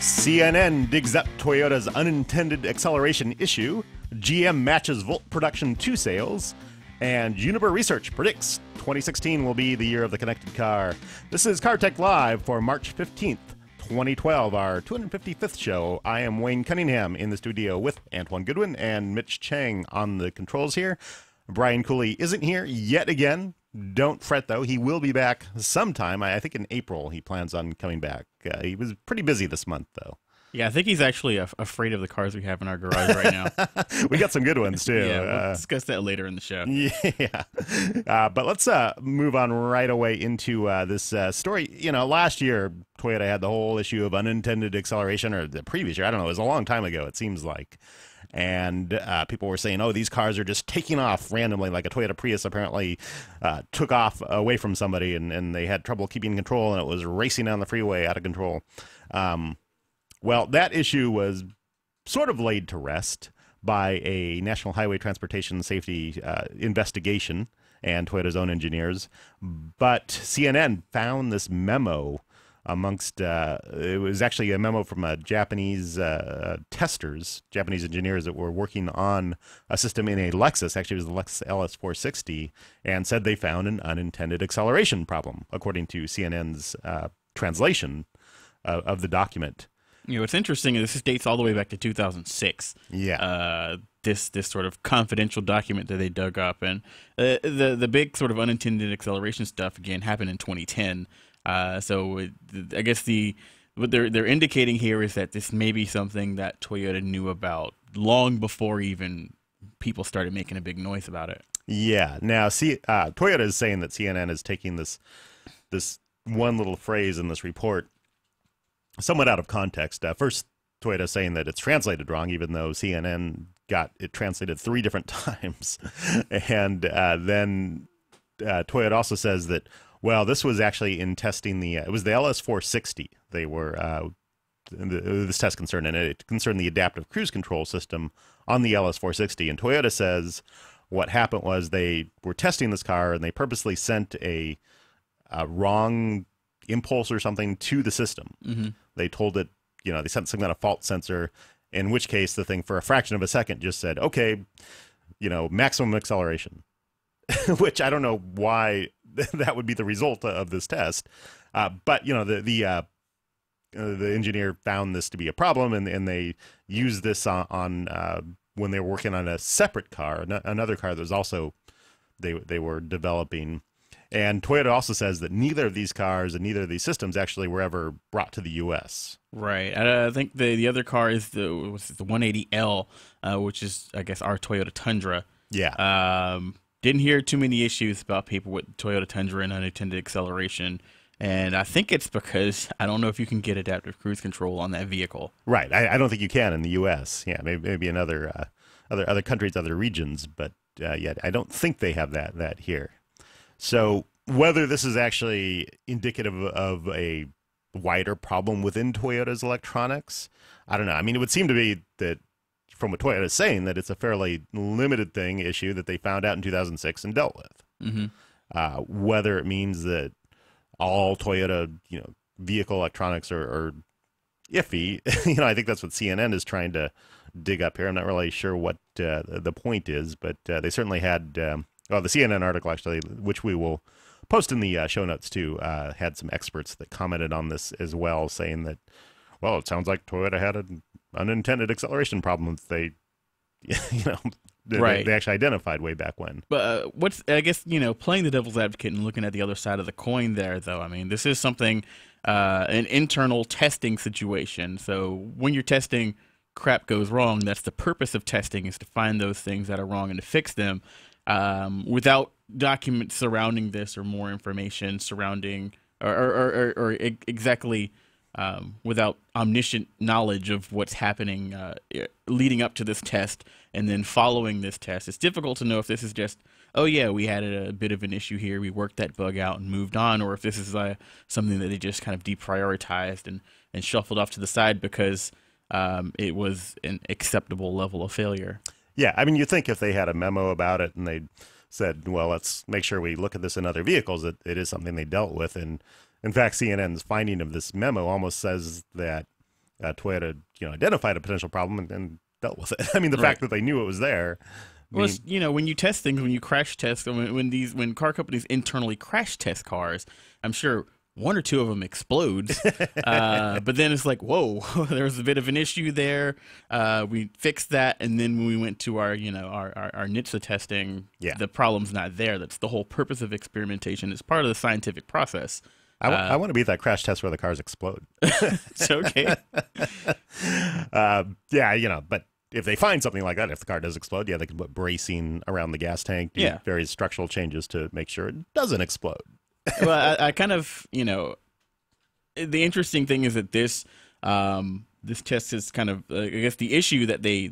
CNN digs up Toyota's unintended acceleration issue, GM matches Volt production to sales, and Juniper Research predicts 2016 will be the year of the connected car. This is Car Tech Live for March 15th, 2012, our 255th show. I am Wayne Cunningham in the studio with Antoine Goodwin and Mitch Chang on the controls here. Brian Cooley isn't here yet again. Don't fret, though. He will be back sometime. I think in April he plans on coming back. He was pretty busy this month, though. Yeah, I think he's actually afraid of the cars we have in our garage right now. We got some good ones, too. Yeah, we'll discuss that later in the show. Yeah. But let's move on right away into this story. You know, last year, Toyota had the whole issue of unintended acceleration, or the previous year. I don't know. It was a long time ago, it seems like. And people were saying, oh, these cars are just taking off randomly, like a Toyota Prius apparently took off away from somebody, and they had trouble keeping control, and it was racing down the freeway out of control. Well, that issue was sort of laid to rest by a National Highway Transportation Safety investigation and Toyota's own engineers. But CNN found this memo amongst, it was actually a memo from Japanese testers, Japanese engineers that were working on a system in a Lexus, actually it was the Lexus LS460, and said they found an unintended acceleration problem, according to CNN's translation of the document. You know, what's interesting is this dates all the way back to 2006. Yeah. This sort of confidential document that they dug up, and the big sort of unintended acceleration stuff again happened in 2010. So I guess what they're indicating here is that this may be something that Toyota knew about long before even people started making a big noise about it. Yeah. Now, Toyota is saying that CNN is taking this one little phrase in this report somewhat out of context. First, Toyota is saying that it's translated wrong, even though CNN got it translated 3 different times. And then Toyota also says that, well, this was actually in testing it was the LS460 they were, this test concerned, and it concerned the adaptive cruise control system on the LS460. And Toyota says what happened was they were testing this car, and they purposely sent a wrong impulse or something to the system. Mm-hmm. They told it, they sent some kind of fault sensor, in which case the thing for a fraction of a second just said, okay, maximum acceleration, which I don't know why that would be the result of this test. But, the engineer found this to be a problem, and they used this on when they were working on a separate car, another car that was also they were developing. And Toyota also says that neither of these cars and neither of these systems actually were ever brought to the U.S. Right. I think the other car is the 180L, which is, I guess, our Toyota Tundra. Yeah. Didn't hear too many issues about people with Toyota Tundra and unintended acceleration. And I think it's because I don't know if you can get adaptive cruise control on that vehicle. Right. I don't think you can in the U.S. Yeah, maybe in other countries, other regions. But yeah, I don't think they have that here. So whether this is actually indicative of a wider problem within Toyota's electronics, I don't know. I mean, it would seem to be that, from what Toyota is saying, that it's a fairly limited issue that they found out in 2006 and dealt with. Mm-hmm. Whether it means that all Toyota, vehicle electronics are iffy, I think that's what CNN is trying to dig up here. I'm not really sure what the point is, but they certainly had. The CNN article, actually, which we will post in the show notes, too, had some experts that commented on this as well, saying that, well, it sounds like Toyota had an unintended acceleration problem that they, right. they actually identified way back when. But I guess, playing the devil's advocate and looking at the other side of the coin there, though, I mean, this is something, an internal testing situation. So when you're testing, crap goes wrong. That's the purpose of testing, is to find those things that are wrong and to fix them. Without documents surrounding this or more information surrounding or exactly without omniscient knowledge of what's happening leading up to this test and then following this test, it's difficult to know if this is just, oh yeah, we had a bit of an issue here, we worked that bug out and moved on, or if this is something that they just kind of deprioritized and shuffled off to the side because it was an acceptable level of failure. Yeah, I mean, you think if they had a memo about it and they said, well, let's make sure we look at this in other vehicles, that it is something they dealt with. And in fact, CNN's finding of this memo almost says that Toyota, identified a potential problem and dealt with it. I mean, the fact that they knew it was there. Well, when you test things, when you crash test, when car companies internally crash test cars, I'm sure one or two of them explodes. But then it's like, whoa, there was a bit of an issue there. We fixed that, and then when we went to our NHTSA testing, the problem's not there. That's the whole purpose of experimentation. It's part of the scientific process. I want to be at that crash test where the cars explode. It's okay. But if they find something like that, if the car does explode, they can put bracing around the gas tank, do various structural changes to make sure it doesn't explode. Well, I kind of, the interesting thing is that this test is kind of, I guess, the issue that they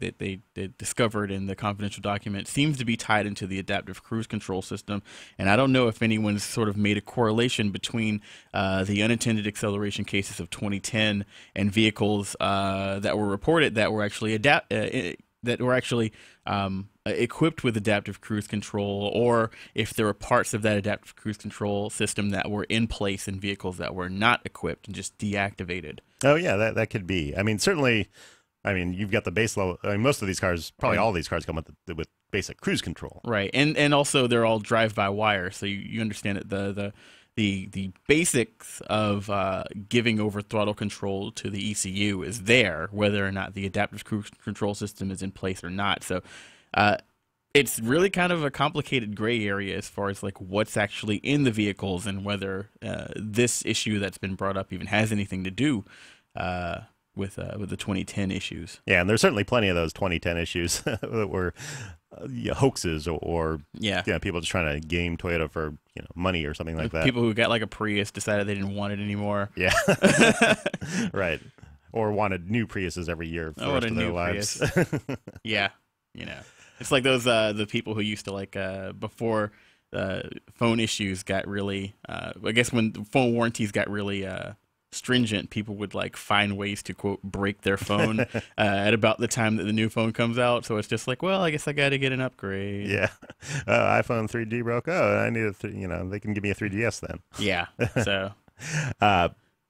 discovered in the confidential document seems to be tied into the adaptive cruise control system. And I don't know if anyone's sort of made a correlation between the unintended acceleration cases of 2010 and vehicles that were reported that were actually equipped with adaptive cruise control, or if there were parts of that adaptive cruise control system that were in place in vehicles that were not equipped and just deactivated. Oh yeah, that could be. I mean, certainly. I mean, you've got the base level. I mean, most of these cars, probably all these cars, come with basic cruise control. Right, and also they're all drive-by-wire, so you understand that the basics of giving over throttle control to the ECU is there, whether or not the adaptive cruise control system is in place or not. So it's really kind of a complicated gray area as far as like what's actually in the vehicles and whether this issue that's been brought up even has anything to do with the 2010 issues. Yeah, and there's certainly plenty of those 2010 issues that were hoaxes or people just trying to game Toyota for money or something like that. People who got like a Prius decided they didn't want it anymore. Yeah, right. Or wanted new Priuses every year for the rest of their lives. Yeah, it's like those the people who used to like before phone issues got really. I guess when phone warranties got really stringent, people would like find ways to quote break their phone at about the time that the new phone comes out. So it's just like, well, I guess I got to get an upgrade. Yeah, iPhone 3G broke. Oh, I need they can give me a 3GS then. Yeah. So,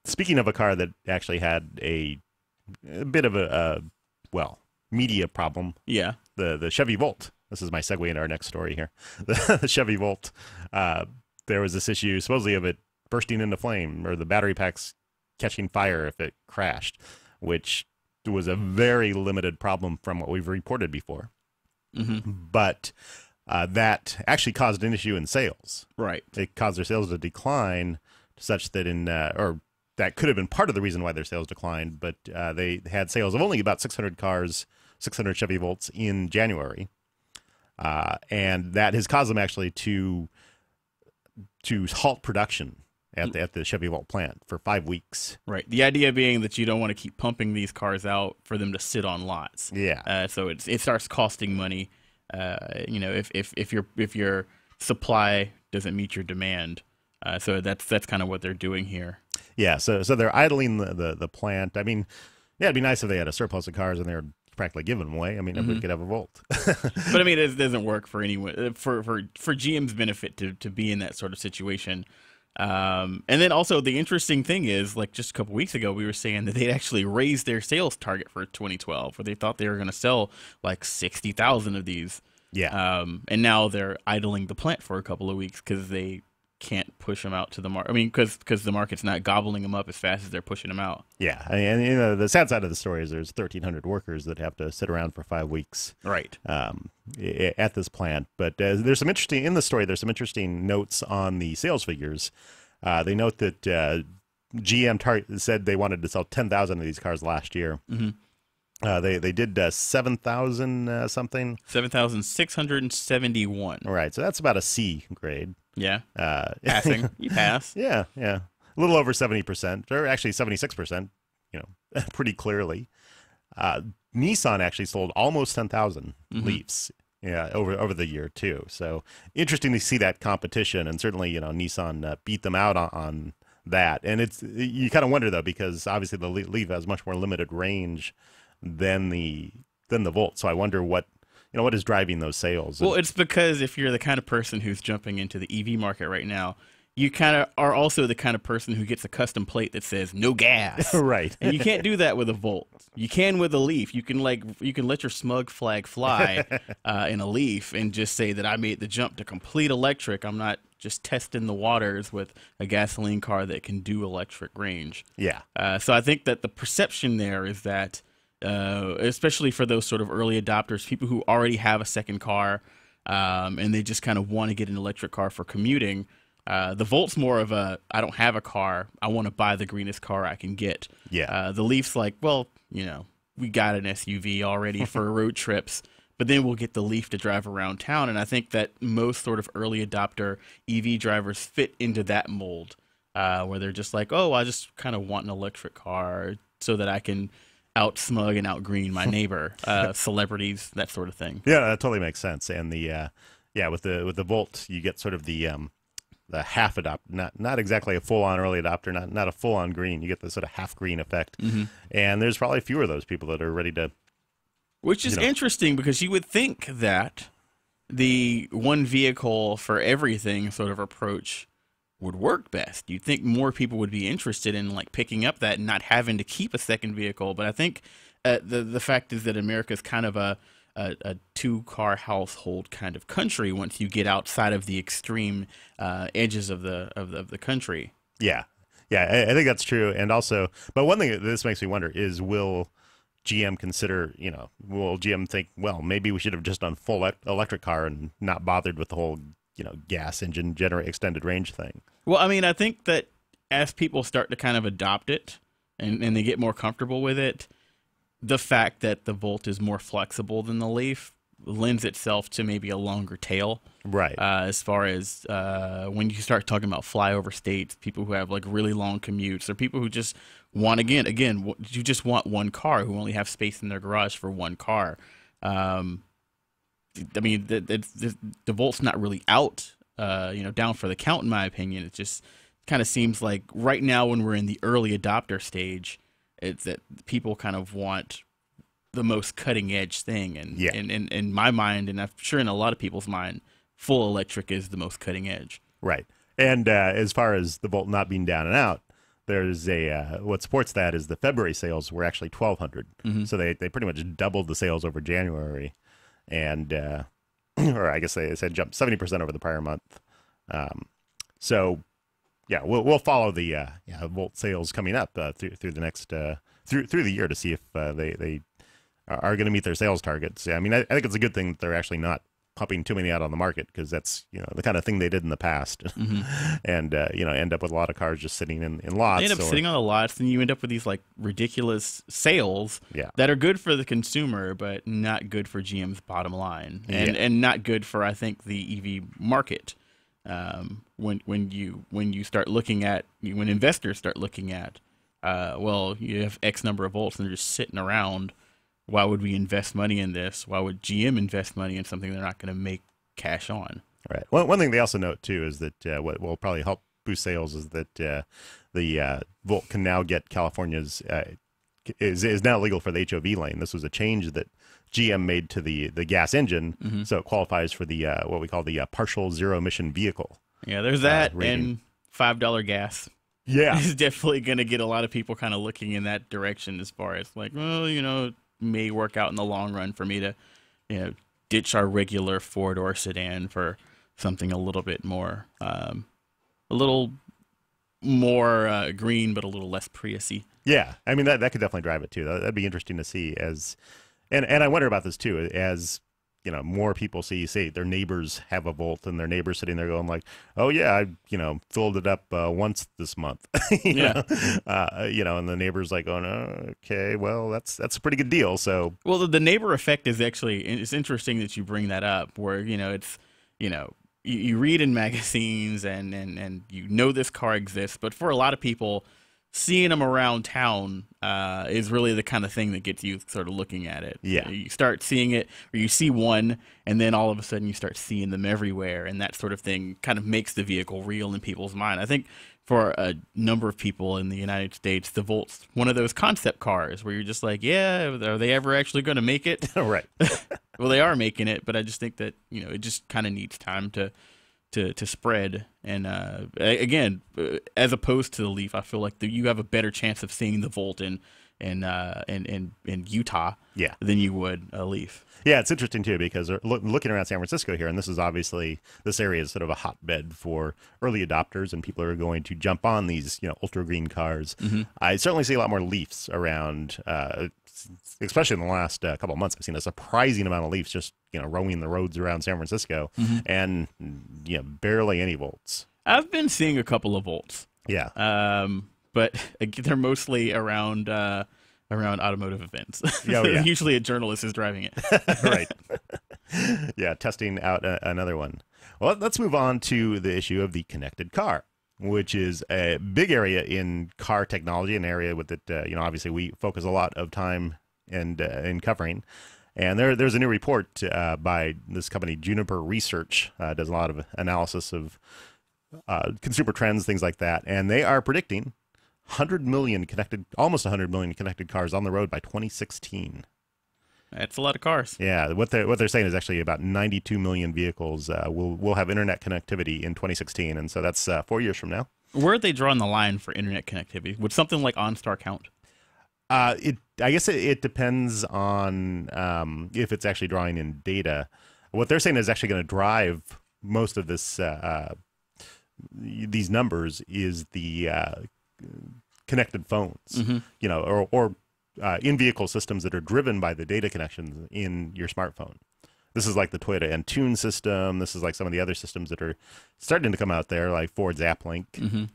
speaking of a car that actually had a bit of a media problem. Yeah. The Chevy Volt. This is my segue into our next story here. The Chevy Volt. There was this issue supposedly of it bursting into flame or the battery packs catching fire if it crashed, which was a very limited problem from what we've reported before. Mm-hmm. But that actually caused an issue in sales. Right. It caused their sales to decline such that or that could have been part of the reason why their sales declined, but they had sales of only about 600 cars, 600 Chevy Volts in January. And that has caused them actually to halt production at the Chevy Volt plant for 5 weeks. Right. The idea being that you don't want to keep pumping these cars out for them to sit on lots. Yeah. So it starts costing money. If your supply doesn't meet your demand. So that's kind of what they're doing here. Yeah. So they're idling the plant. I mean, yeah, it'd be nice if they had a surplus of cars and they were practically giving them away. I mean, everybody could have a Volt. But I mean, it doesn't work for anyone. For GM's benefit to be in that sort of situation. And then also the interesting thing is, like just a couple weeks ago, we were saying that they'd actually raised their sales target for 2012, where they thought they were going to sell like 60,000 of these. Yeah. And now they're idling the plant for a couple of weeks because they can't push them out to the market. I mean, because the market's not gobbling them up as fast as they're pushing them out. Yeah, and the sad side of the story is there's 1,300 workers that have to sit around for 5 weeks. Right. At this plant, but there's some interesting in the story. There's some interesting notes on the sales figures. They note that GM said they wanted to sell 10,000 of these cars last year. Mm-hmm. They did 7,000 something. 7,671. Right, so that's about a C grade. Yeah. Passing. You pass. Yeah. A little over 70%, or actually 76%, pretty clearly. Nissan actually sold almost 10,000 Leafs over the year, too. So interesting to see that competition, and certainly, Nissan beat them out on that. And you kind of wonder, though, because obviously the Leaf has much more limited range than the Volt. So I wonder what is driving those sales. Well, it's because if you're the kind of person who's jumping into the EV market right now, you kind of are also the kind of person who gets a custom plate that says no gas. Right. And you can't do that with a Volt. You can with a Leaf. You can let your smug flag fly in a Leaf and just say that I made the jump to complete electric. I'm not just testing the waters with a gasoline car that can do electric range. Yeah. So I think that the perception there is that, especially for those sort of early adopters, people who already have a second car, and they just kind of want to get an electric car for commuting. The Volt's more of a, I don't have a car, I want to buy the greenest car I can get. Yeah. The Leaf's like, well, we got an SUV already for road trips, but then we'll get the Leaf to drive around town. And I think that most sort of early adopter EV drivers fit into that mold, where they're just like, oh, I just kind of want an electric car so that I can out smug and out green my neighbor, celebrities, that sort of thing. Yeah, that totally makes sense. And with the Volt, you get sort of the half adopt, not exactly a full on early adopter, not a full on green. You get the sort of half green effect, and there's probably fewer of those people that are ready to. Which is interesting, because you would think that the one vehicle for everything sort of approach would work best. You'd think more people would be interested in like picking up that and not having to keep a second vehicle. But I think the fact is that America's kind of a two-car household kind of country once you get outside of the extreme edges of the country. Yeah, I think that's true. And also, but one thing that this makes me wonder is, will GM consider, will GM think, well, maybe we should have just done full electric car and not bothered with the whole, gas engine generate extended range thing? Well, I mean, I think that as people start to kind of adopt it and they get more comfortable with it, the fact that the Volt is more flexible than the Leaf lends itself to maybe a longer tail. Right. As far as when you start talking about flyover states, people who have like really long commutes, or people who just want, again, you just want one car, who only have space in their garage for one car. I mean, the Volt's not really out, down for the count, in my opinion. It just kind of seems like right now, when we're in the early adopter stage, it's that people kind of want the most cutting edge thing. And in my mind, and I'm sure in a lot of people's mind, full electric is the most cutting edge. Right. And as far as the Volt not being down and out, there's what supports that is the February sales were actually 1,200. So they pretty much doubled the sales over January. And, or I guess they said jumped 70% over the prior month. So yeah, we'll follow the Volt sales coming up through the next through the year to see if they are going to meet their sales targets. I mean, I think it's a good thing that they're actually not pumping too many out on the market, because that's the kind of thing they did in the past, and end up with a lot of cars just sitting in lots. They end up sitting on the lots, and you end up with these like ridiculous sales Yeah. that are good for the consumer, but not good for GM's bottom line, and not good for, I think, the EV market. When you start looking at, when investors start looking at, well, you have X number of Volts and they're just sitting around. Why would we invest money in this? Why would GM invest money in something they're not going to make cash on? Right. One thing they also note too is that what will probably help boost sales is that the Volt can now get California's is now legal for the HOV lane. This was a change that GM made to the gas engine, so it qualifies for the what we call the partial zero emission vehicle. Yeah, there's that, rating. and $5 gas. Yeah, is definitely going to get a lot of people kind of looking in that direction, as far as like, well, it may work out in the long run for me to, ditch our regular four-door sedan for something a little bit more, green, but a little less Prius-y. Yeah, I mean that could definitely drive it too. That'd be interesting to see and I wonder about this too, as more people say their neighbors have a Volt, and their neighbors sitting there going like, oh yeah, I filled it up once this month, and the neighbor's like, oh no, okay, well that's a pretty good deal. So the neighbor effect is actually, it's interesting that you bring that up, where it's you read in magazines and this car exists, but for a lot of people, seeing them around town is really the kind of thing that gets you sort of looking at it. Yeah. You start seeing it, or you see one, and then all of a sudden you start seeing them everywhere, and that sort of thing kind of makes the vehicle real in people's mind. I think for a number of people in the United States, the Volt's one of those concept cars where you're just like, yeah, are they ever actually going to make it? Right. Well, they are making it, but I just think that, it just kind of needs time to to spread. And again, as opposed to the Leaf, I feel like you have a better chance of seeing the Volt in Utah than you would a Leaf. Yeah, it's interesting too because looking around San Francisco here, and this area is sort of a hotbed for early adopters and people who are going to jump on these ultra green cars. I certainly see a lot more Leafs around, especially in the last couple of months. I've seen a surprising amount of Leafs just roaming the roads around San Francisco, and barely any Volts. I've been seeing a couple of Volts. Yeah, but they're mostly around automotive events. Oh, yeah. Usually a journalist is driving it. Right. Yeah, testing out another one. Well, let's move on to the issue of the connected car, which is a big area in car technology, an area with that obviously we focus a lot of time and in covering. And there's a new report by this company, Juniper Research, does a lot of analysis of consumer trends, things like that, and they are predicting almost 100 million connected cars on the road by 2016. That's a lot of cars. Yeah, what they're saying is actually about 92 million vehicles will have internet connectivity in 2016, and so that's 4 years from now. Where are they drawing the line for internet connectivity? Would something like OnStar count? I guess it depends on if it's actually drawing in data. What they're saying is actually going to drive most of this these numbers is the connected phones, or in-vehicle systems that are driven by the data connections in your smartphone. This is like the Toyota Entune system. This is like some of the other systems that are starting to come out there, like Ford's AppLink.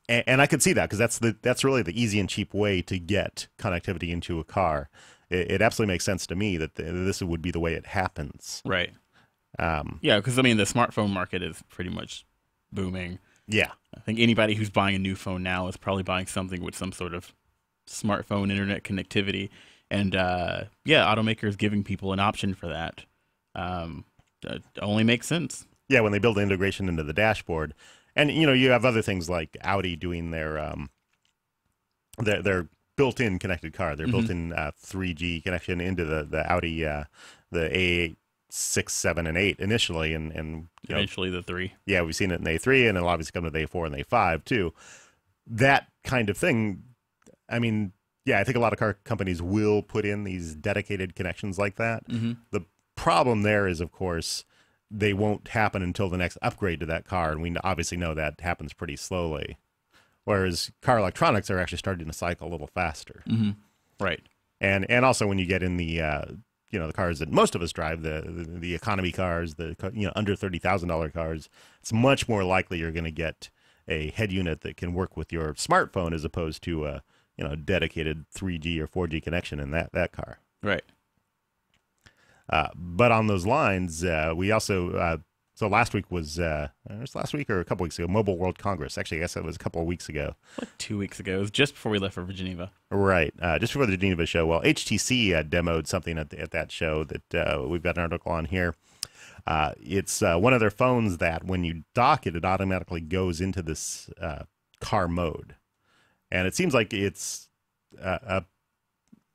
And I could see that because that's really the easy and cheap way to get connectivity into a car. It absolutely makes sense to me that this would be the way it happens. Right. Yeah, because the smartphone market is pretty much booming. Yeah. I think anybody who's buying a new phone now is probably buying something with some sort of smartphone internet connectivity. And automakers giving people an option for that only makes sense. Yeah, when they build integration into the dashboard. And, you have other things like Audi doing their built-in connected car. Their built-in 3G connection into the Audi, the A8, 6, 7, and 8 initially, and eventually the 3. Yeah, we've seen it in the A3, and it'll obviously come to the A4 and the A5 too. That kind of thing. I think a lot of car companies will put in these dedicated connections like that. The problem there is, of course, they won't happen until the next upgrade to that car, and we obviously know that happens pretty slowly. Whereas car electronics are actually starting to cycle a little faster. Right. And also when you get in the the cars that most of us drive, the economy cars, the under $30,000 cars, it's much more likely you're going to get a head unit that can work with your smartphone as opposed to a dedicated 3G or 4G connection in that car. Right. But on those lines, we also so last week was last week or a couple weeks ago, Mobile World Congress. Actually, I guess it was a couple of weeks ago. Like 2 weeks ago. It was just before we left for Geneva. Right. Just before the Geneva show. Well, HTC demoed something at that show that we've got an article on here. It's one of their phones that when you dock it, it automatically goes into this car mode. And it seems like it's, they're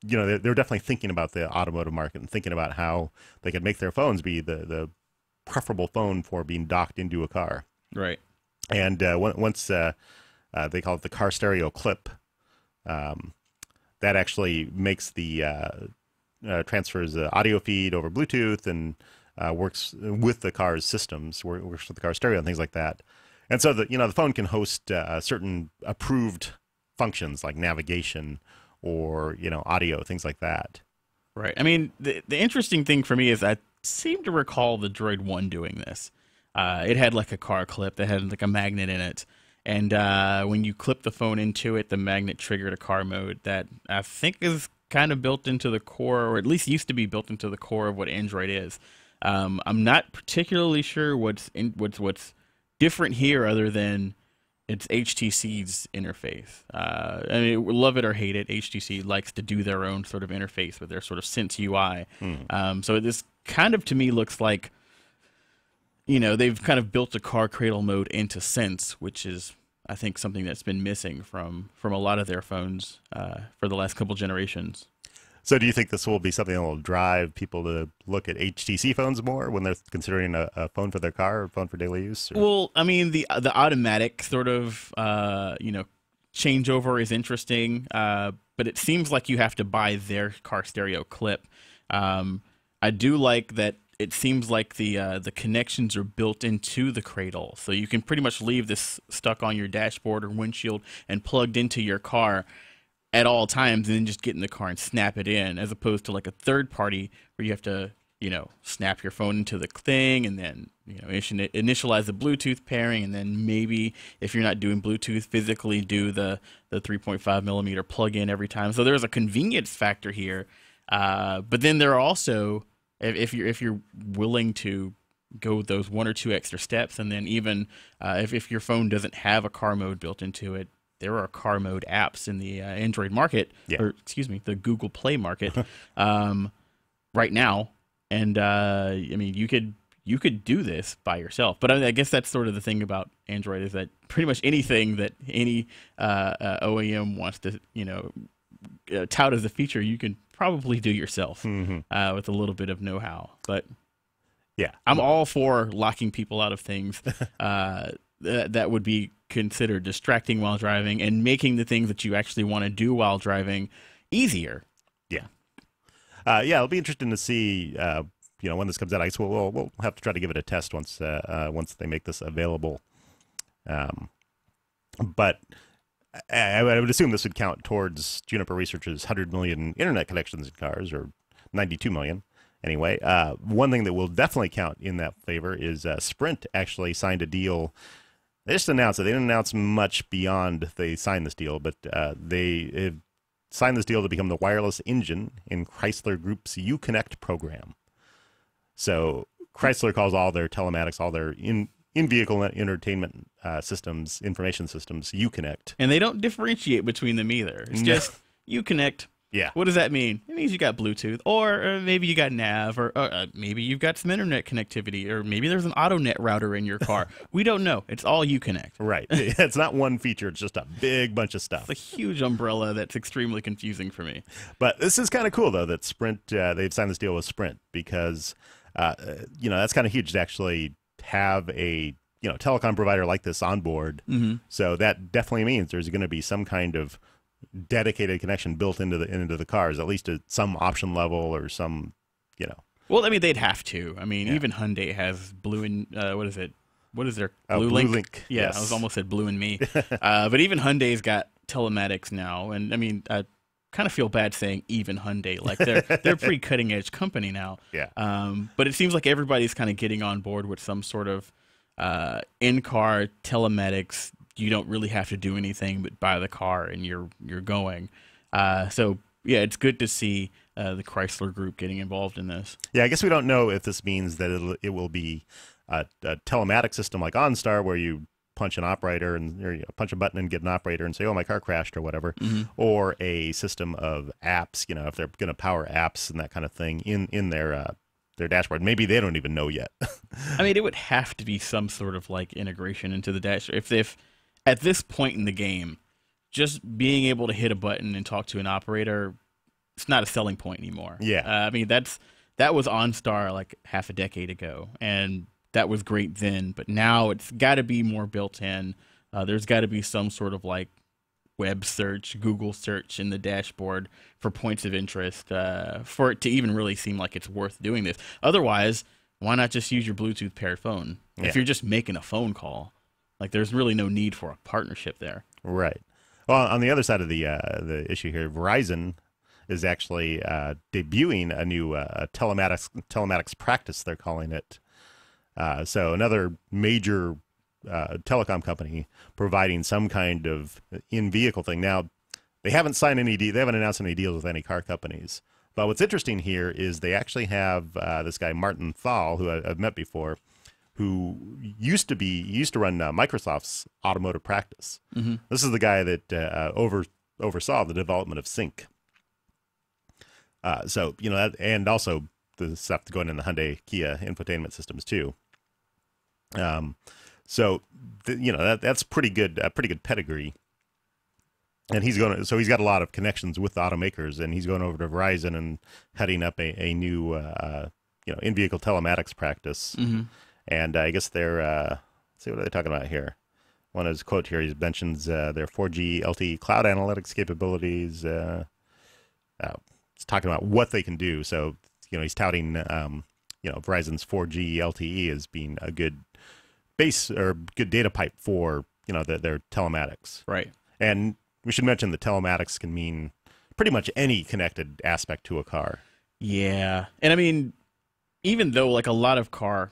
definitely thinking about the automotive market and thinking about how they could make their phones be the preferable phone for being docked into a car. Right. And once they call it the car stereo clip, that actually makes the transfers the audio feed over Bluetooth and works with the car's systems, works with the car stereo and things like that. And so the phone can host certain approved functions like navigation or audio, things like that. Right. The interesting thing for me is I seem to recall the Droid 1 doing this. It had like a car clip that had like a magnet in it, and when you clip the phone into it, the magnet triggered a car mode that I think is kind of built into the core, or at least used to be built into the core of what Android is. I'm not particularly sure what's different here, other than it's HTC's interface. Love it or hate it, HTC likes to do their own sort of interface with their sort of Sense UI. So this kind of, to me, looks like, they've kind of built a car cradle mode into Sense, which is, I think, something that's been missing from a lot of their phones for the last couple generations. So do you think this will be something that will drive people to look at HTC phones more when they're considering a phone for their car or a phone for daily use? Or? Well, I mean, the automatic sort of changeover is interesting, but it seems like you have to buy their car stereo clip. I do like that. It seems like the connections are built into the cradle, so you can pretty much leave this stuck on your dashboard or windshield and plugged into your car at all times, and then just get in the car and snap it in, as opposed to like a third party where you have to, snap your phone into the thing and then, initialize the Bluetooth pairing, and then maybe if you're not doing Bluetooth, physically do the 3.5 millimeter plug-in every time. So there's a convenience factor here, but then there are also, if you're willing to go those one or two extra steps, and then even if your phone doesn't have a car mode built into it, there are car mode apps in the Android market, or excuse me, the Google Play market right now. And I mean, you could do this by yourself. But I guess that's sort of the thing about Android, is that pretty much anything that any OEM wants to, tout as a feature, you can probably do yourself with a little bit of know-how. But yeah, I'm all for locking people out of things that would be considered distracting while driving, and making the things that you actually want to do while driving easier. Yeah. It'll be interesting to see, when this comes out. I guess we'll have to try to give it a test once they make this available. But I would assume this would count towards Juniper Research's 100 million internet connections in cars, or 92 million. Anyway, one thing that will definitely count in that favor is Sprint actually signed a deal. They just announced it. They didn't announce much beyond they signed this deal, but they signed this deal to become the wireless engine in Chrysler Group's UConnect program. So Chrysler calls all their telematics, all their in-vehicle entertainment systems, information systems, UConnect. And they don't differentiate between them either. It's just UConnect. Yeah. What does that mean? It means you got Bluetooth, or maybe you got nav, or maybe you've got some internet connectivity, or maybe there's an AutoNet router in your car. We don't know. It's all UConnect. Right. It's not one feature. It's just a big bunch of stuff. It's a huge umbrella that's extremely confusing for me. But this is kind of cool, though, that Sprint, they've signed this deal with Sprint, because, that's kind of huge to actually have a, telecom provider like this on board. So that definitely means there's going to be some kind of dedicated connection built into the cars, at least at some option level, or some, Well, I mean, they'd have to. I mean, even Hyundai has Blue and what is it? What is their Blue Link? Yeah, yes. I was almost said Blue and Me. But even Hyundai's got telematics now, and I mean, I kind of feel bad saying even Hyundai, like they're a pretty cutting edge company now. Yeah. But it seems like everybody's kind of getting on board with some sort of in-car telematics. You don't really have to do anything but buy the car and you're going. So yeah, it's good to see the Chrysler Group getting involved in this. Yeah, I guess we don't know if this means that it will be a telematic system like OnStar, where you punch an operator or punch a button and get an operator and say, "Oh, my car crashed" or whatever, or a system of apps. If they're going to power apps and that kind of thing in their dashboard. Maybe they don't even know yet. I mean, it would have to be some sort of like integration into the dash. If at this point in the game, just being able to hit a button and talk to an operator, it's not a selling point anymore. Yeah. I mean, that was OnStar like half a decade ago, and that was great then. But now it's got to be more built in. There's got to be some sort of like web search, Google search in the dashboard for points of interest for it to even really seem like it's worth doing this. Otherwise, why not just use your Bluetooth paired phone? If you're just making a phone call, like there's really no need for a partnership there. Right. Well, on the other side of the issue here, Verizon is actually debuting a new telematics practice, they're calling it. So another major telecom company providing some kind of in-vehicle thing. Now, they haven't announced any deals with any car companies. But what's interesting here is they actually have this guy Martin Thal, who I've met before, who used to run Microsoft's automotive practice. This is the guy that oversaw the development of Sync. So that, and also the stuff going in the Hyundai Kia infotainment systems too. So that's pretty good pedigree. And he's he's got a lot of connections with the automakers, and he's going over to Verizon and heading up a new, in-vehicle telematics practice. Mm-hmm. And I guess they're, let's see, what are they talking about here? One of his quote here, he mentions their 4G LTE cloud analytics capabilities. He's talking about what they can do. So, he's touting, Verizon's 4G LTE as being a good base or good data pipe for, their telematics. Right. And we should mention that telematics can mean pretty much any connected aspect to a car. Yeah. And I mean, even though like a lot of car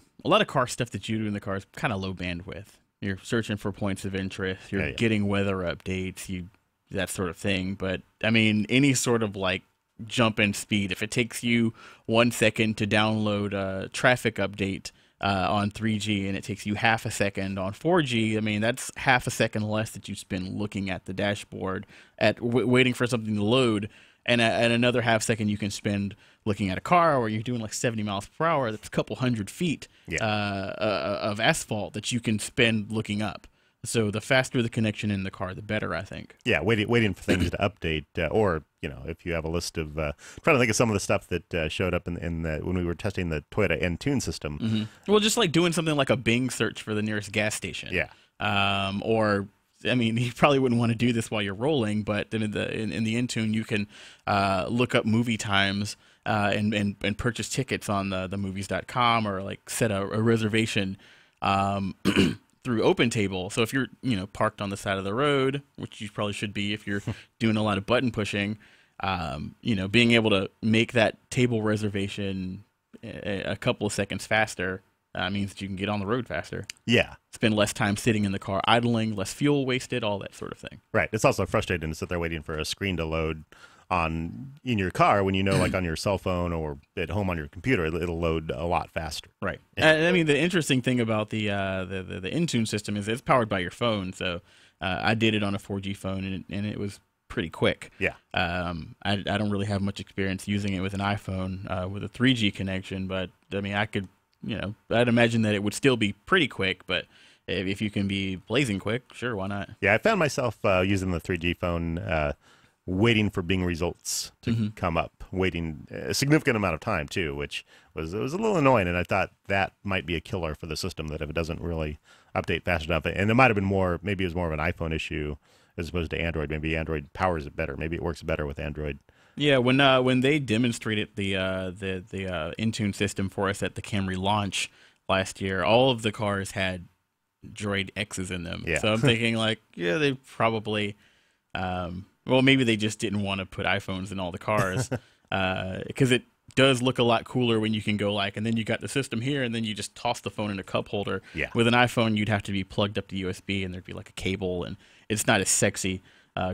stuff that you do in the car is kind of low bandwidth. You're searching for points of interest, you're getting weather updates, that sort of thing. But I mean, any sort of like jump in speed, if it takes you 1 second to download a traffic update on 3G and it takes you half a second on 4G, I mean, that's half a second less that you spend looking at the dashboard, waiting for something to load, and another half second you can spend looking at a car where you're doing like 70 miles per hour. That's a couple hundred feet of asphalt that you can spend looking up. So the faster the connection in the car, the better, I think. Yeah, waiting for things to update, or if you have a list of trying to think of some of the stuff that showed up in when we were testing the Toyota Entune system. Mm-hmm. Well, just like doing something like a Bing search for the nearest gas station. Yeah. Or I mean, you probably wouldn't want to do this while you're rolling, but in the Entune, you can look up movie times and purchase tickets on the movies.com, or like set a reservation through OpenTable. So if you're parked on the side of the road, which you probably should be if you're doing a lot of button pushing, being able to make that table reservation a couple of seconds faster means that you can get on the road faster. Yeah. Spend less time sitting in the car idling, less fuel wasted, all that sort of thing. Right. It's also frustrating to sit there waiting for a screen to load in your car when like on your cell phone or at home on your computer, it'll load a lot faster. Right. I mean, the interesting thing about the Intune system is it's powered by your phone. So I did it on a 4G phone, and it was pretty quick. Yeah. I don't really have much experience using it with an iPhone with a 3G connection, but I mean, I could, I'd imagine that it would still be pretty quick, but if you can be blazing quick, sure, why not? Yeah, I found myself using the 3G phone waiting for Bing results to come up, waiting a significant amount of time too, which was a little annoying, and I thought that might be a killer for the system, that if it doesn't really update fast enough, and it might have been maybe it was more of an iPhone issue as opposed to Android. Maybe Android powers it better. Maybe it works better with Android. Yeah, when they demonstrated the Intune system for us at the Camry launch last year, all of the cars had Droid X's in them. Yeah. So I'm thinking like, yeah, they probably well, maybe they just didn't want to put iPhones in all the cars, because it does look a lot cooler when you can go like, and then you got the system here, and then you just toss the phone in a cup holder. Yeah. With an iPhone, you'd have to be plugged up to USB, and there'd be like a cable, and it's not as sexy,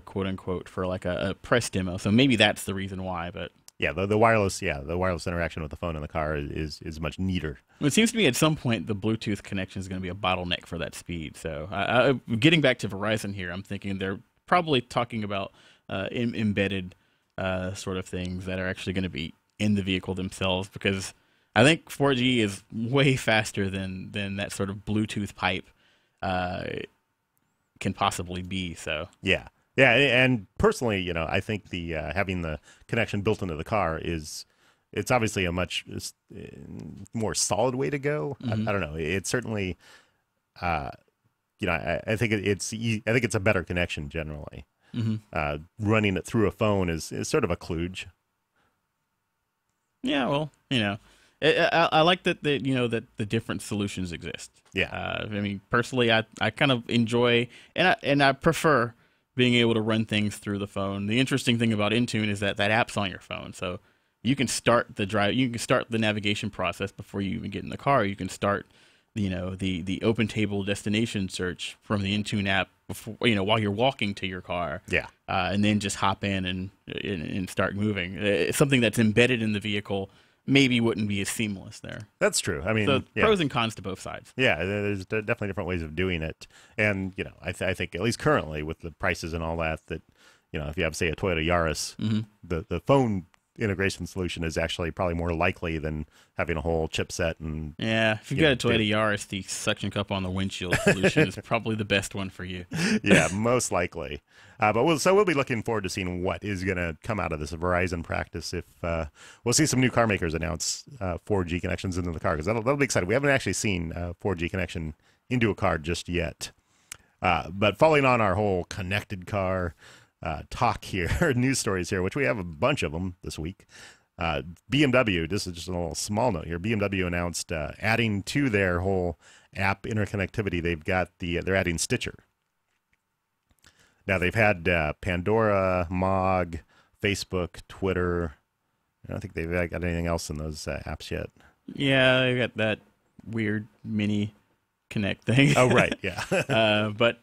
quote unquote, for like a press demo. So maybe that's the reason why. But yeah, the wireless interaction with the phone in the car is much neater. It seems to me at some point the Bluetooth connection is going to be a bottleneck for that speed. So getting back to Verizon here, I'm thinking they're probably talking about embedded sort of things that are actually going to be in the vehicle themselves, because I think 4G is way faster than that sort of Bluetooth pipe can possibly be. So yeah, and personally, I think the having the connection built into the car it's obviously a much more solid way to go. I don't know. It's certainly, I think it's a better connection generally. Running it through a phone is sort of a kludge. Yeah, well, I like that that the different solutions exist. Yeah. I mean, personally, I kind of enjoy and I prefer being able to run things through the phone. The interesting thing about Intune is that app's on your phone, so you can start the navigation process before you even get in the car. You can start the OpenTable destination search from the Intune app before, while you're walking to your car. Yeah. And then just hop in and start moving. It's something that's embedded in the vehicle maybe wouldn't be as seamless there. That's true. I mean, so pros and cons to both sides. Yeah, there's definitely different ways of doing it, and I think at least currently with the prices and all that if you have, say, a Toyota Yaris, the phone integration solution is actually probably more likely than having a whole chipset. And yeah, if you've got a Toyota Yaris, the suction cup on the windshield solution is probably the best one for you. Yeah, most likely. But we'll be looking forward to seeing what is going to come out of this Verizon practice. If we'll see some new car makers announce 4G connections into the car, because that'll be exciting. We haven't actually seen 4G connection into a car just yet. But following on our whole connected car talk here, news stories here, which we have a bunch of them this week. BMW, this is just a little small note here. BMW announced adding to their whole app interconnectivity, they're adding Stitcher. Now they've had Pandora, Mog, Facebook, Twitter. I don't think they've got anything else in those apps yet. Yeah, they've got that weird mini Connect thing. Oh, right, yeah. But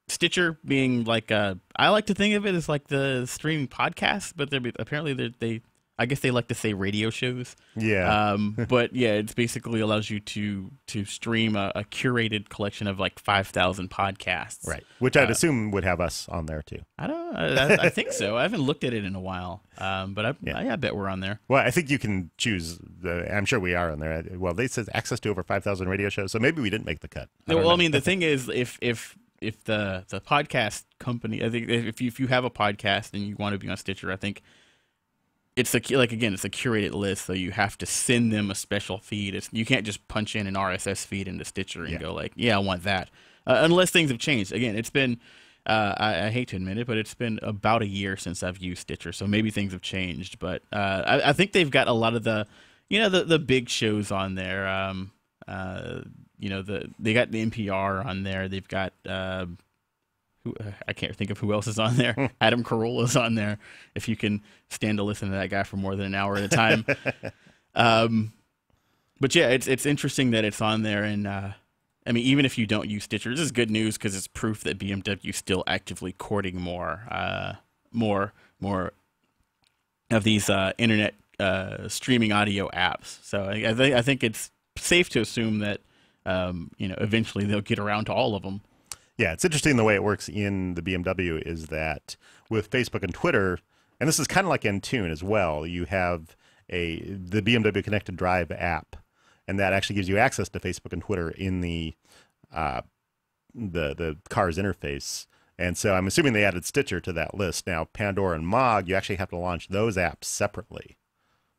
Stitcher being like I like to think of it as like the streaming podcast, but apparently I guess they like to say radio shows. Yeah. But yeah, it basically allows you to stream a curated collection of like 5,000 podcasts. Right. Which I'd assume would have us on there too. I don't know. I think so. I haven't looked at it in a while. But I bet we're on there. Well, I think you can choose. I'm sure we are on there. Well, they said access to over 5,000 radio shows, so maybe we didn't make the cut. Well, I mean, the thing is, if the podcast company, I think if you have a podcast and you want to be on Stitcher, I think it's it's a curated list, so you have to send them a special feed. You can't just punch in an RSS feed into Stitcher and go like, yeah, I want that. Unless things have changed. Again, it's been I hate to admit it, but it's been about a year since I've used Stitcher, so maybe things have changed. But I think they've got a lot of the big shows on there. They got the NPR on there. They've got I can't think of who else is on there. Adam Carolla's on there. If you can stand to listen to that guy for more than an hour at a time. But yeah, it's interesting that it's on there. And I mean, even if you don't use Stitcher, this is good news because it's proof that BMW is still actively courting more of these internet streaming audio apps. So I think it's safe to assume that eventually they'll get around to all of them. Yeah, it's interesting the way it works in the BMW is that with Facebook and Twitter, and this is kind of like Entune as well, you have the BMW Connected Drive app, and that actually gives you access to Facebook and Twitter in the car's interface. And so I'm assuming they added Stitcher to that list. Now, Pandora and Mog, you actually have to launch those apps separately.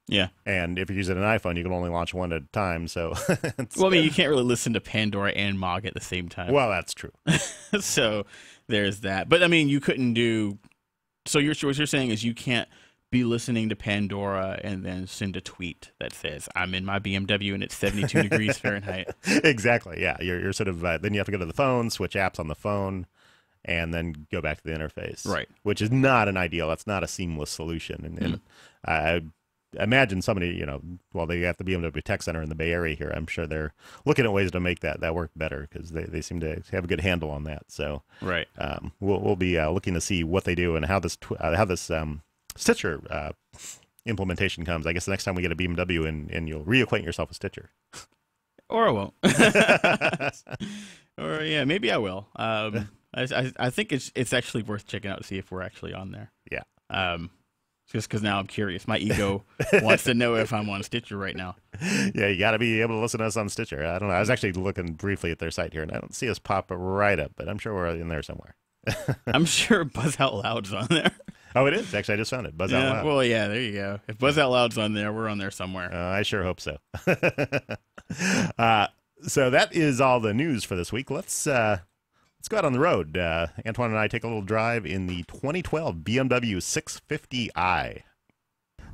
Yeah. And if you're using an iPhone, you can only launch one at a time. So, well, I mean, you can't really listen to Pandora and Mog at the same time. Well, that's true. So there's that. But I mean, you couldn't do. So what you're saying is you can't be listening to Pandora and then send a tweet that says, "I'm in my BMW and it's 72 degrees Fahrenheit." Exactly. Yeah. You're sort of then you have to go to the phone, switch apps on the phone, and then go back to the interface. Right. Which is not an ideal. That's not a seamless solution. And I imagine somebody, they got the BMW Tech Center in the Bay Area here. I'm sure they're looking at ways to make that work better because they seem to have a good handle on that. So right, we'll be looking to see what they do and how this Stitcher implementation comes. I guess the next time we get a BMW and you'll reacquaint yourself with Stitcher, or I won't, or yeah, maybe I will. I think it's actually worth checking out to see if we're actually on there. Yeah. Just because now I'm curious. My ego wants to know if I'm on Stitcher right now. Yeah, you got to be able to listen to us on Stitcher. I don't know. I was actually looking briefly at their site here, and I don't see us pop right up, but I'm sure we're in there somewhere. I'm sure Buzz Out Loud's on there. Oh, it is? Actually, I just found it. Buzz Out Loud. Well, yeah, there you go. If Buzz Out Loud's on there, we're on there somewhere. I sure hope so. So that is all the news for this week. Let's go out on the road. Antoine and I take a little drive in the 2012 BMW 650i.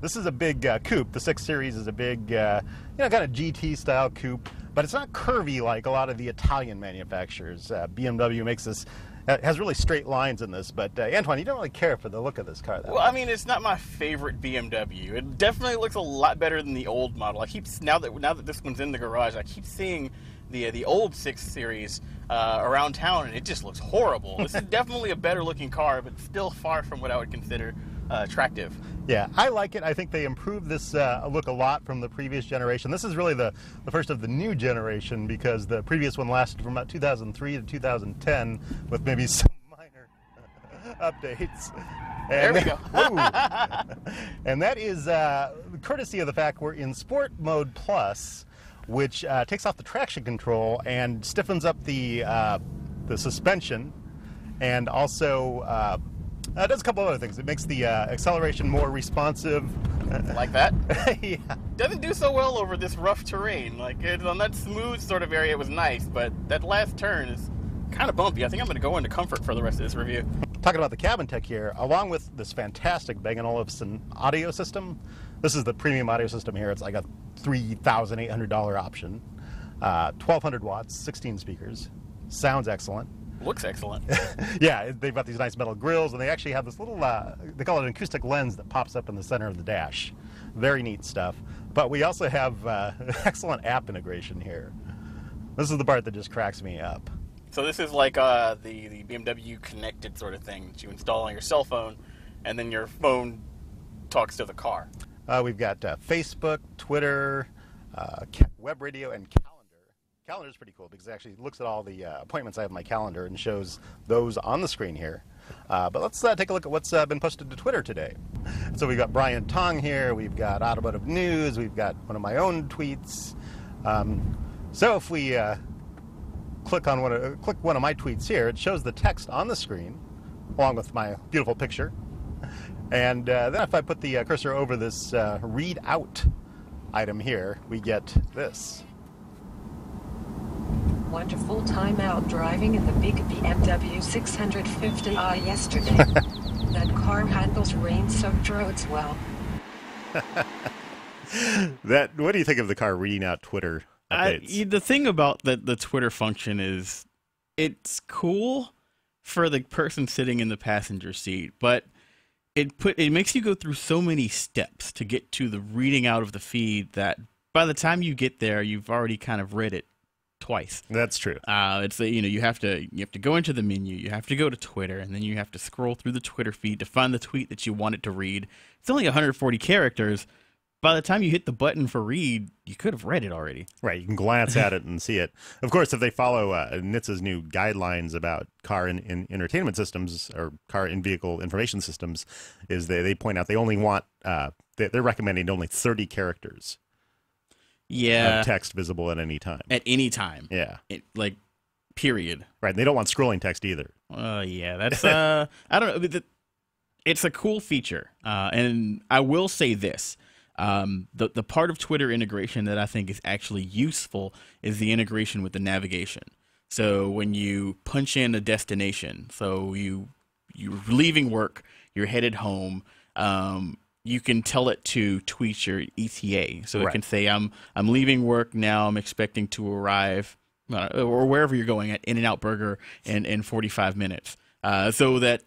This is a big coupe. The 6 Series is a big, kind of GT-style coupe, but it's not curvy like a lot of the Italian manufacturers. BMW makes this, has really straight lines in this, but Antoine, you don't really care for the look of this car, though. Well, I mean, it's not my favorite BMW. It definitely looks a lot better than the old model. Now that this one's in the garage, I keep seeing the old 6 Series around town, and it just looks horrible. This is definitely a better looking car, but still far from what I would consider attractive. Yeah, I like it. I think they improved this look a lot from the previous generation. This is really the first of the new generation because the previous one lasted from about 2003 to 2010 with maybe some minor updates. There we go. And that is courtesy of the fact we're in Sport Mode Plus, which takes off the traction control and stiffens up the suspension, and also does a couple other things. It makes the acceleration more responsive. Like that? Yeah. Doesn't do so well over this rough terrain. Like, on that smooth sort of area, it was nice, but that last turn is kind of bumpy. I think I'm going to go into comfort for the rest of this review. Talking about the cabin tech here, along with this fantastic Bang & Olufsen audio system, this is the premium audio system here. It's like a $3,800 option. 1,200 watts, 16 speakers. Sounds excellent. Looks excellent. Yeah, they've got these nice metal grills, and they actually have this little, they call it an acoustic lens that pops up in the center of the dash. Very neat stuff. But we also have excellent app integration here. This is the part that just cracks me up. So this is like the BMW connected sort of thing that you install on your cell phone, and then your phone talks to the car. We've got Facebook, Twitter, web radio, and calendar. Calendar is pretty cool because it actually looks at all the appointments I have in my calendar and shows those on the screen here. But let's take a look at what's been posted to Twitter today. So we've got Brian Tong here, we've got automotive news, we've got one of my own tweets. So if we click one of my tweets here, it shows the text on the screen along with my beautiful picture. And then if I put the cursor over this read out item here, we get this. Wonderful time out driving in the big BMW 650i yesterday. That car handles rain-soaked roads well. What do you think of the car reading out Twitter updates? The thing about the Twitter function is it's cool for the person sitting in the passenger seat, but it makes you go through so many steps to get to the reading out of the feed that by the time you get there, you've already kind of read it twice. That's true. It's you have to go into the menu, you have to go to Twitter, and then you have to scroll through the Twitter feed to find the tweet that you want it to read. It's only 140 characters. By the time you hit the button for read, you could have read it already. Right, you can glance at it and see it. Of course, if they follow NHTSA's new guidelines about car in entertainment systems or car in-vehicle information systems, is they point out they only want, they're recommending only 30 characters. Yeah. Of text visible at any time. At any time. Yeah. Period. Right, and they don't want scrolling text either. Yeah, that's, I don't know. It's a cool feature. And I will say this. The part of Twitter integration that I think is actually useful is the integration with the navigation. So when you punch in a destination, so you're leaving work, you're headed home, you can tell it to tweet your ETA. So it can say, I'm leaving work now, I'm expecting to arrive, or wherever you're going, at In-N-Out Burger in 45 minutes. So that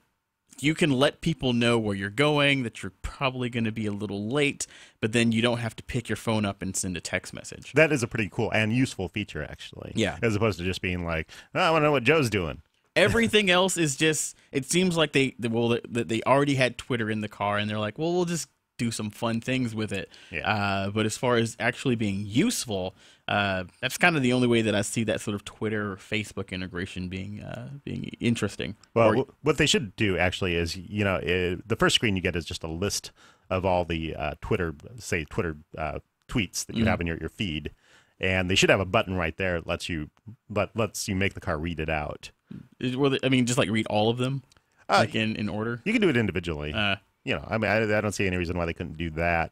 you can let people know where you're going, that you're probably going to be a little late, but then you don't have to pick your phone up and send a text message. That is a pretty cool and useful feature, actually. Yeah. As opposed to just being like, oh, I want to know what Joe's doing. Everything else is just, it seems like they already had Twitter in the car, and they're like, well, we'll just do some fun things with it. Yeah. But as far as actually being useful, that's kind of the only way that I see that sort of Twitter or Facebook integration being interesting. Well, what they should do actually is, the first screen you get is just a list of all the Twitter tweets that you have in your feed, and they should have a button right there that lets you make the car read it out. Just like read all of them, like in order. You can do it individually. I don't see any reason why they couldn't do that,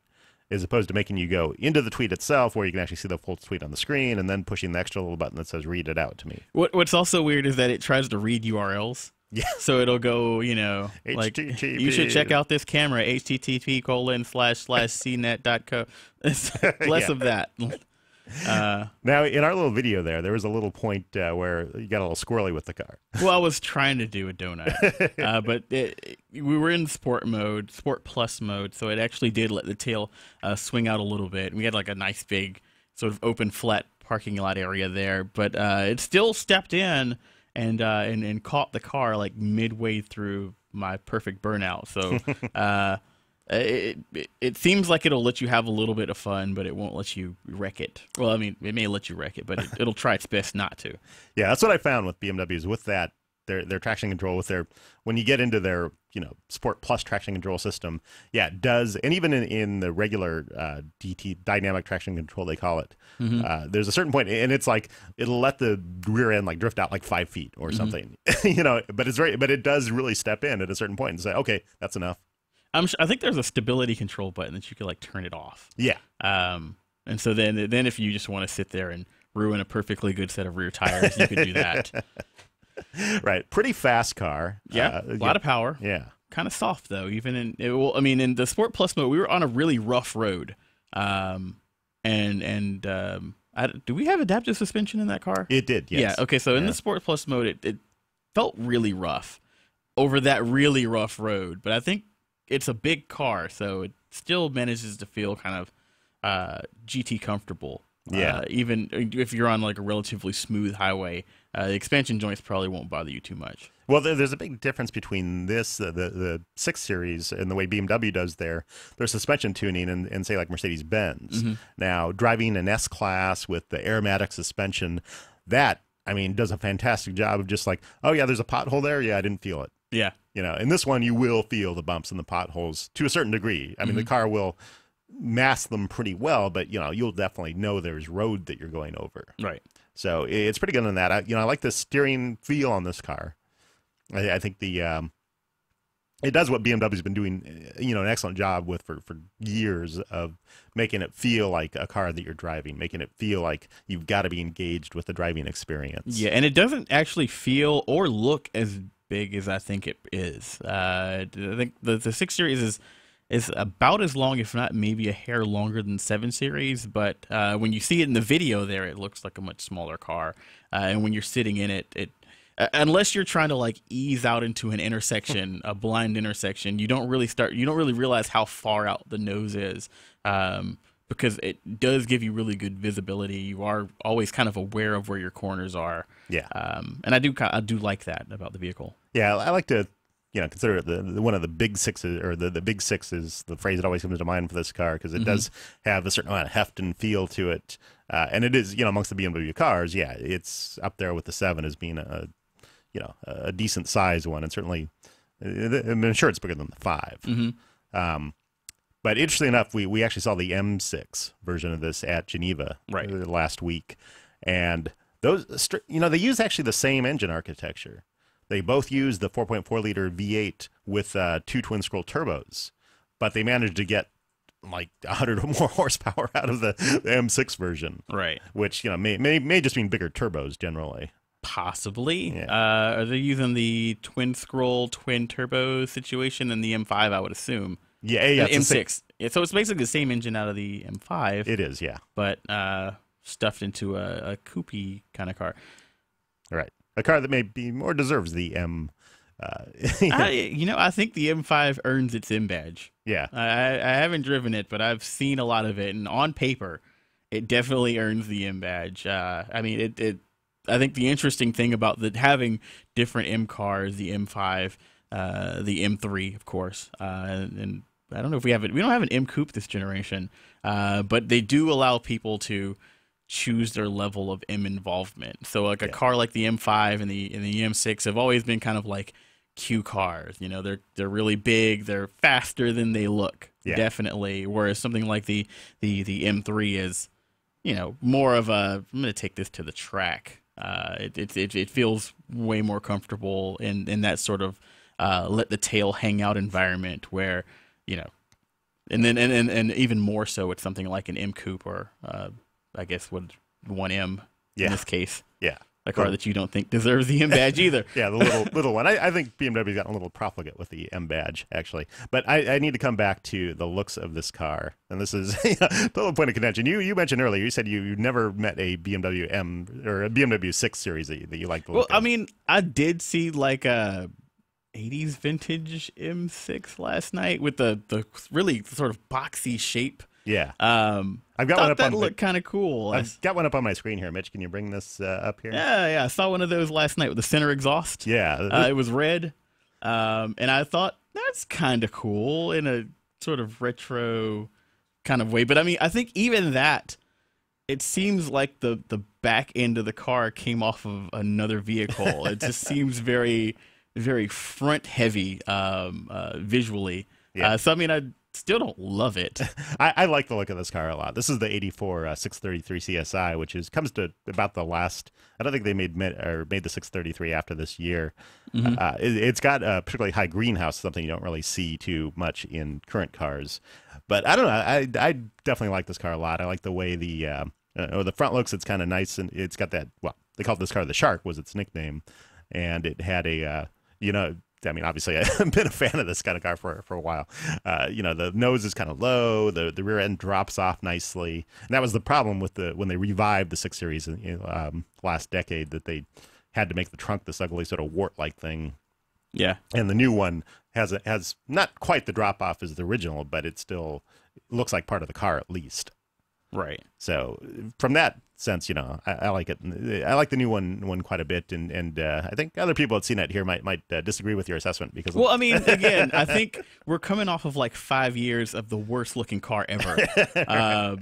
as opposed to making you go into the tweet itself where you can actually see the full tweet on the screen and then pushing the extra little button that says read it out to me. What's also weird is that it tries to read URLs. Yeah. So it'll go, like, HTTP. you should check out this camera, http://cnet.co. Less of that. Now, in our little video there was a little point where you got a little squirrely with the car. Well, I was trying to do a donut, but we were in Sport Plus mode, so it actually did let the tail swing out a little bit. And we had like a nice big sort of open flat parking lot area there, but it still stepped in and caught the car like midway through my perfect burnout. So it seems like it'll let you have a little bit of fun, but it won't let you wreck it. Well, I mean, it may let you wreck it, but it'll try its best not to. Yeah, that's what I found with BMWs with that their traction control with their, when you get into their, Sport Plus traction control system, yeah, it does. And even in the regular DT, dynamic traction control, they call it, there's a certain point, and it's like, it'll let the rear end like drift out like 5 feet or something, but it does really step in at a certain point and say, okay, that's enough. I think there's a stability control button that you could like turn it off. Yeah. And so then if you just want to sit there and ruin a perfectly good set of rear tires, you could do that. Right. Pretty fast car. Yeah. A lot of power. Yeah. Kind of soft though. Even in the Sport Plus mode, we were on a really rough road. Do we have adaptive suspension in that car? It did. Yes. Yeah. Okay. So in the Sport Plus mode, it felt really rough over that really rough road, but I think it's a big car, so it still manages to feel kind of GT comfortable. Yeah. Even if you're on like a relatively smooth highway, the expansion joints probably won't bother you too much. Well, there's a big difference between this, the 6 Series, and the way BMW does their suspension tuning and say like Mercedes-Benz. Now, driving an S-Class with the aromatic suspension, that, does a fantastic job of just like, oh yeah, there's a pothole there. Yeah, I didn't feel it. Yeah. In this one, you will feel the bumps and the potholes to a certain degree. The car will mask them pretty well, but, you'll definitely know there's road that you're going over. Right. So it's pretty good on that. I like the steering feel on this car. I think it does what BMW's been doing, an excellent job with for years of making it feel like a car that you're driving, making it feel like you've got to be engaged with the driving experience. Yeah, and it doesn't actually feel or look as big as I think it is. I think the 6 Series is about as long, if not maybe a hair longer than 7 Series, but when you see it in the video there, it looks like a much smaller car. And when you're sitting in it, unless you're trying to like ease out into an intersection, a blind intersection, you don't really realize how far out the nose is, because it does give you really good visibility. You are always kind of aware of where your corners are. Yeah. And I do like that about the vehicle. Yeah, I like to, consider it the one of the big sixes, or the big six is the phrase that always comes to mind for this car, because it does have a certain amount of heft and feel to it. And it is, amongst the BMW cars, yeah, it's up there with the 7 as being a decent size one, and certainly, I'm sure it's bigger than the 5. But interestingly enough, we actually saw the M6 version of this at Geneva last week, and those, they use actually the same engine architecture. They both use the 4.4 liter V8 with 2 twin scroll turbos, but they managed to get like 100 or more horsepower out of the M6 version, right? Which may just mean bigger turbos generally. Possibly. Yeah. Are they using the twin scroll, twin turbo situation in the M5? I would assume. Yeah, M6. Yeah, so it's basically the same engine out of the M5. It is, yeah, but stuffed into a coupe kind of car. Right, a car that maybe more deserves the M. I think the M5 earns its M badge. Yeah, I haven't driven it, but I've seen a lot of it, and on paper, it definitely earns the M badge. I think the interesting thing about having different M cars, the M5, the M3, of course, and I don't know if we don't have an M coupe this generation, but they do allow people to choose their level of M involvement. So like a car like the M5 and the M6 have always been kind of like Q cars. They're really big, they're faster than they look, definitely. Whereas something like the M3 is, more of a, I'm going to take this to the track. It feels way more comfortable in that sort of let the tail hang out environment where, and even more so it's something like an M coupe, or I guess 1M in this case. Yeah. A car that you don't think deserves the M badge either. Yeah, the little one. I think BMW's gotten a little profligate with the M badge, actually. But I need to come back to the looks of this car. And this is total point of contention. You mentioned earlier, you said you never met a BMW M or a BMW 6 Series that you liked the look of. I did see like a 80s vintage M6 last night with the really sort of boxy shape. Yeah. I've got one up. That looked kind of cool. I've got one up on my screen here. Mitch, can you bring this up here? Yeah. I saw one of those last night with the center exhaust. Yeah. It was red. And I thought that's kind of cool in a sort of retro kind of way. But I think even that it seems like the back end of the car came off of another vehicle. It just seems very, very front heavy visually. Yeah. So I mean, I still don't love it. I like the look of this car a lot. This is the 84 633 CSI, which comes to about the last. I don't think they made the 633 after this year. It's got a particularly high greenhouse, something you don't really see too much in current cars. But I don't know. I definitely like this car a lot. I like the way the front looks. It's kind of nice, and it's got that. Well, they called this car the Shark, was its nickname, and it had a I mean, obviously, I've been a fan of this kind of car for a while. The nose is kind of low. The rear end drops off nicely. And that was the problem with when they revived the 6 Series last decade, that they had to make the trunk this ugly sort of wart-like thing. Yeah. And the new one has not quite the drop-off as the original, but it still looks like part of the car at least. Right. So from that sense, I like it. I like the new one quite a bit, and I think other people at CNET here might disagree with your assessment because. Well, I mean, again, I think we're coming off of like 5 years of the worst looking car ever.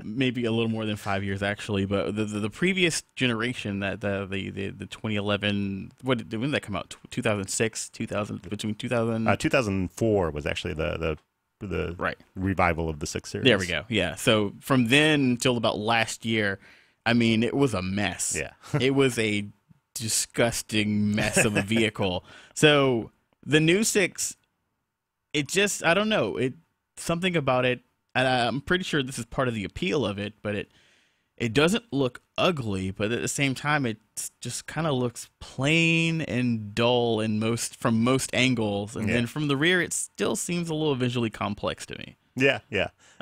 Maybe a little more than 5 years actually, but the previous generation, that the 2011, when did that come out? 2006, 2000, between 2000. 2004 was actually the right revival of the 6 Series. There we go. Yeah. So from then until about last year, I mean, it was a mess. Yeah. It was a disgusting mess of a vehicle. So the new 6, it just, I don't know, something about it, and I'm pretty sure this is part of the appeal of it, but it doesn't look ugly, but at the same time, it just kind of looks plain and dull from most angles, and then from the rear, it still seems a little visually complex to me. Yeah.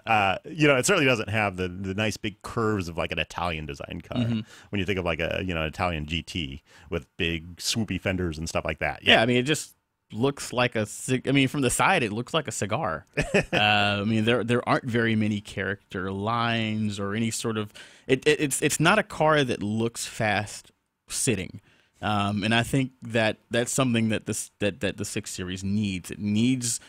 It certainly doesn't have the nice big curves of like an Italian design car. When you think of like an Italian GT with big swoopy fenders and stuff like that. Yeah, I mean, it just looks like from the side, it looks like a cigar. I mean, there aren't very many character lines or any sort of. It's not a car that looks fast sitting. And I think that's something that the 6 Series needs. It needs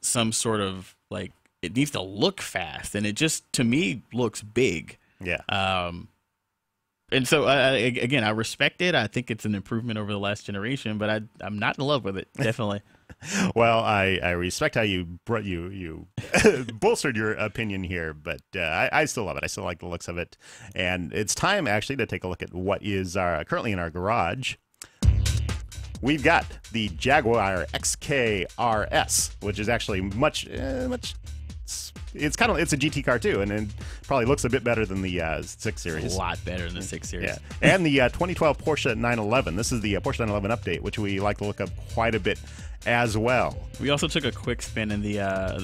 some sort of like. It needs to look fast, and it just, to me, looks big. Yeah. And so, again, I respect it. I think it's an improvement over the last generation, but I'm not in love with it, definitely. Well, I respect how you bolstered your opinion here, but I still love it. I still like the looks of it. And it's time, actually, to take a look at what is currently in our garage. We've got the Jaguar XK RS, which is actually much. It's a GT car too, and it probably looks a bit better than the 6 Series. A lot better than the 6 Series. Yeah, and the 2012 Porsche 911. This is the Porsche 911 update, which we like to look up quite a bit as well. We also took a quick spin in the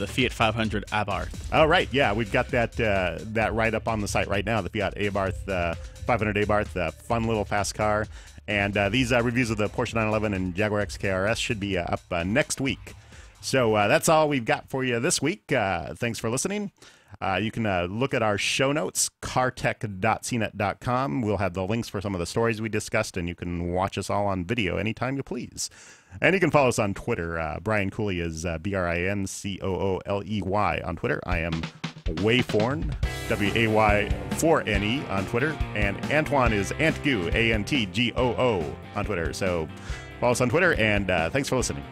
Fiat 500 Abarth. Oh right, yeah, we've got that right up on the site right now. The Fiat Abarth 500 Abarth, fun little fast car. And these reviews of the Porsche 911 and Jaguar XK RS should be up next week. So that's all we've got for you this week. Thanks for listening. You can look at our show notes, cartech.cnet.com. We'll have the links for some of the stories we discussed, and you can watch us all on video anytime you please. And you can follow us on Twitter. Brian Cooley is BRINCOOLEY on Twitter. I am Wayforn, WAY4NE on Twitter. And Antoine is Antgoo, ANTGOO on Twitter. So follow us on Twitter, and thanks for listening.